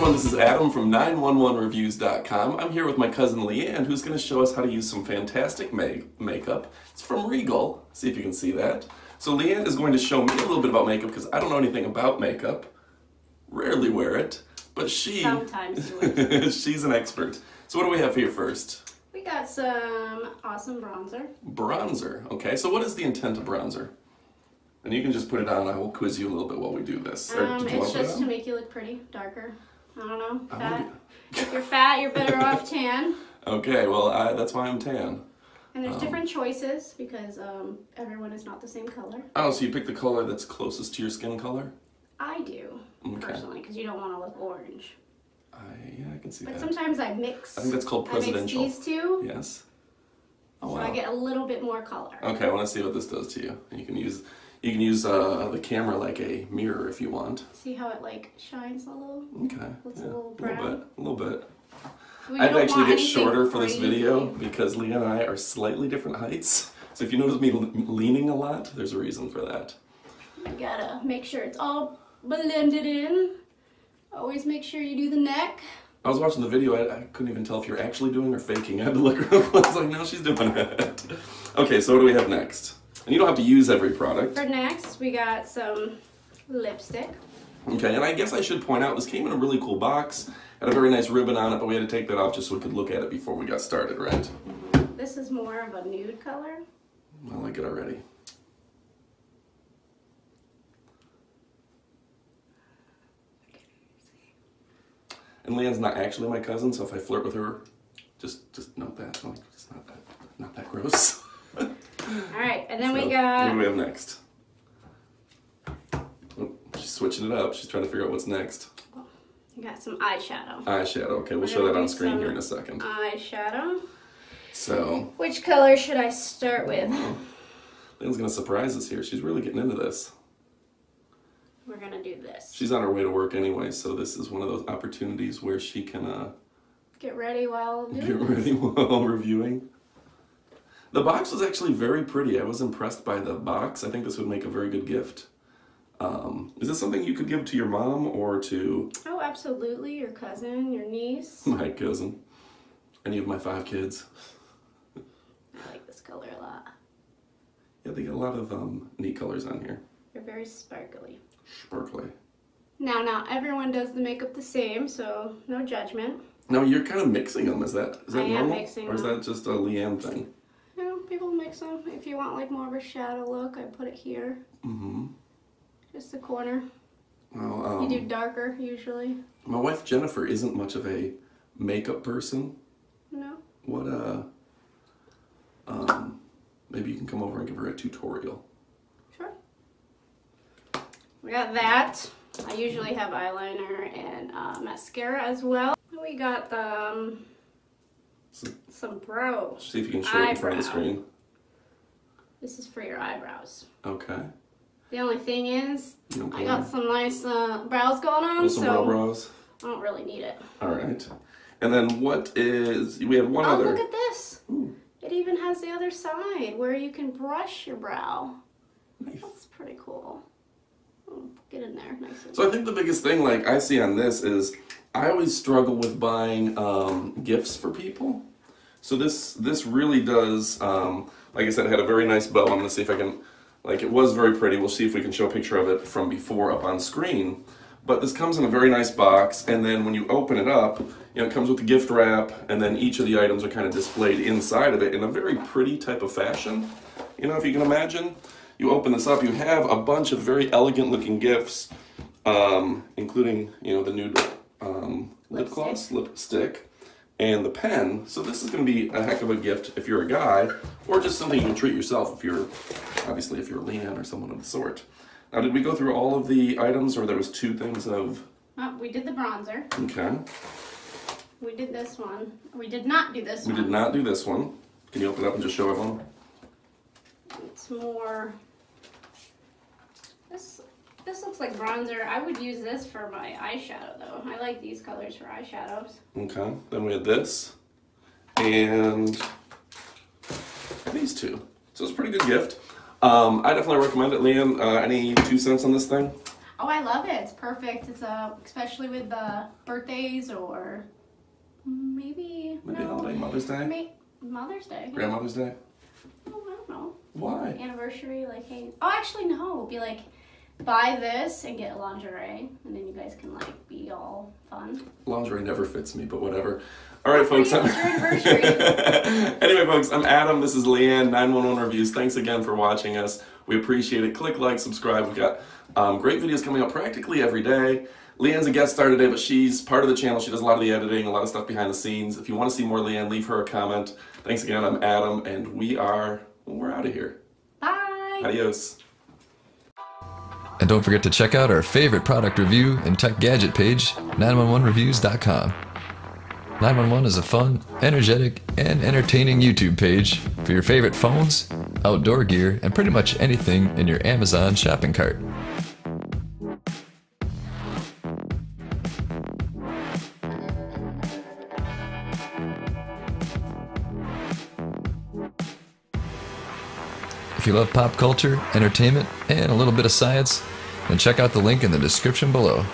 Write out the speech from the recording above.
everyone, this is Adam from 911reviews.com. I'm here with my cousin Leanne, who's going to show us how to use some fantastic makeup. It's from Regal. See if you can see that. So Leanne is going to show me a little bit about makeup because I don't know anything about makeup. Rarely wear it, but sometimes do it. she's an expert. So what do we have here first? We got some awesome bronzer. Bronzer. Okay, so what is the intent of bronzer? And you can just put it on. I will quiz you a little bit while we do this. It's just to make you look pretty, darker. I don't know, fat. If you're fat, you're better off tan. Okay, well, that's why I'm tan. And there's different choices because everyone is not the same color. Oh, so you pick the color that's closest to your skin color? I do, personally, because you don't want to look orange. Yeah, I can see but that. But sometimes I mix. I think that's called presidential. I mix these two. Yes. Oh, so wow. I get a little bit more color. Okay, I want to see what this does to you. You can use the camera like a mirror if you want. See how it like shines a little? Okay. Looks a little brown. A little bit. Well, I'd actually get shorter for this video because Leanne and I are slightly different heights. So if you notice me leaning a lot, there's a reason for that. You gotta make sure it's all blended in. Always make sure you do the neck. I was watching the video, I couldn't even tell if you're actually doing or faking. I had to look her up. I was like, no, she's doing it. Okay, so what do we have next? And you don't have to use every product. For next, we got some lipstick. Okay, and I guess I should point out, this came in a really cool box. Had a very nice ribbon on it, but we had to take that off just so we could look at it before we got started, right? This is more of a nude color. I like it already. And Leanne's not actually my cousin, so if I flirt with her, just note that. Like, it's not that gross. Alright, and then we got... What do we have next? Oh, she's switching it up. She's trying to figure out what's next. You got some eyeshadow. Eyeshadow. Okay, we'll show that on screen here in a second. Eyeshadow. So... which color should I start with? Leanne's going to surprise us here. She's really getting into this. We're going to do this. She's on her way to work anyway, so this is one of those opportunities where she can... get ready while doing Get ready while reviewing. The box was actually very pretty. I was impressed by the box. I think this would make a very good gift. Is this something you could give to your mom or to... Oh, absolutely. Your cousin, your niece. My cousin. Any of my 5 kids. I like this color a lot. Yeah, they got a lot of neat colors on here. They're very sparkly. Sparkly. Now, not everyone does the makeup the same, so no judgment. No, you're kind of mixing them. Is that normal? am mixing them. Or is that just a Leanne thing? People mix them. If you want like more of a shadow look, I put it here. Mm-hmm. Just the corner. Well, you do darker usually. My wife Jennifer isn't much of a makeup person. No. What maybe you can come over and give her a tutorial. Sure. We got that. I usually have eyeliner and mascara as well. We got the some brow. See if you can show it in front of the screen. This is for your eyebrows. Okay. The only thing is, I got some nice brows going on, some brow brows. I don't really need it. All right. And then what is, we have one other. Oh, look at this. Ooh. It even has the other side where you can brush your brow. Nice. That's pretty cool. Get in there nice and So I think the biggest thing like I see on this is I always struggle with buying gifts for people. So this really does, like I said, it had a very nice bow. I'm going to see if I can, like it was very pretty. We'll see if we can show a picture of it from before up on screen. But this comes in a very nice box, and then when you open it up, it comes with the gift wrap, and then each of the items are kind of displayed inside of it in a very pretty type of fashion. If you can imagine. You open this up, you have a bunch of very elegant looking gifts, including, the nude lip gloss, lipstick, and the pen. So this is going to be a heck of a gift if you're a guy, or just something you can treat yourself if you're, obviously if you're Leanne or someone of the sort. Now, did we go through all of the items, or there was 2 things of... we did the bronzer. Okay. We did this one. We did not do this one. We did not do this one. Can you open it up and just show everyone? It's more... This looks like bronzer. I would use this for my eyeshadow, though. I like these colors for eyeshadows. Okay. Then we had this. And these 2. So it's a pretty good gift. I definitely recommend it, Leanne. Any 2 cents on this thing? Oh, I love it. It's perfect. It's especially with the birthdays or maybe holiday, Mother's Day? Mother's Day. Grandmother's Day? Oh, I don't know. Why? Anniversary, like, hey. Oh, actually, no. It'd be like, buy this and get lingerie, and then you guys can like be all fun. Lingerie never fits me, but whatever. All right, folks. It's your anniversary. Anyway, folks, I'm Adam. This is Leanne, 911 Reviews. Thanks again for watching us. We appreciate it. Click like, subscribe. We've got great videos coming up practically every day. Leanne's a guest star today, but she's part of the channel. She does a lot of the editing, a lot of stuff behind the scenes. If you want to see more Leanne, leave her a comment. Thanks again. I'm Adam, and we're out of here. Bye. Adios. And don't forget to check out our favorite product review and tech gadget page, 911reviews.com. 911 is a fun, energetic, and entertaining YouTube page for your favorite phones, outdoor gear, and pretty much anything in your Amazon shopping cart. If you love pop culture, entertainment, and a little bit of science, then check out the link in the description below.